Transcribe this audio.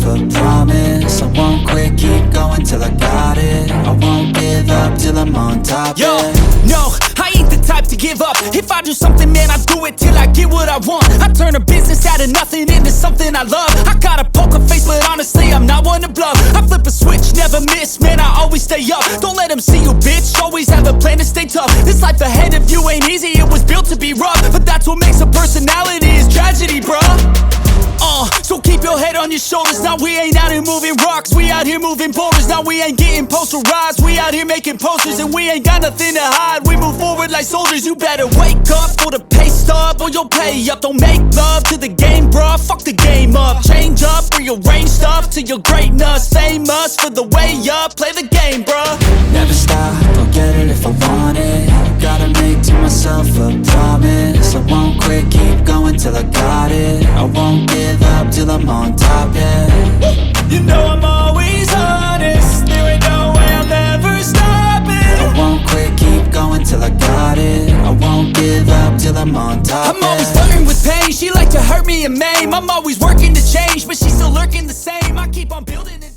a promise. I won't quit, keep going till I got it. I won't give up till I'm on top, Yo, yeah. no, I ain't the type to give up. If I do something, man, I do it till I get what I want. I turn a business out of nothing into something I love. I got a poker face, but honestly, I'm not one to bluff. I flip a switch, never miss, man, I always stay up. Don't let them see you, bitch, always have a plan to stay tough. This life ahead of you ain't easy, it was built to be rough. But that's what makes a personality, is tragedy, bruh. So keep your head on your shoulders. Now we ain't out here moving rocks, we out here moving boulders. Now we ain't getting posterized, we out here making posters. And we ain't got nothing to hide, we move forward like soldiers. You better wake up for the pay stub, or you'll pay up. Don't make love to the game, bruh, fuck the game up. Change up, rearrange stuff to your greatness. Famous for the way up, play the game, bruh. Never stop, I'll get it if I want it. Gotta make to myself a promise. I won't quit, keep going till I got it. I won't give up till I'm on top, yeah. You know I'm always honest, there ain't no way I'll ever stop it. I won't quit, keep going till I got it. I won't give up till I'm on top, I'm always flirting with pain, she like to hurt me and maim. I'm always working to change, but she's still lurking the same. I keep on building it.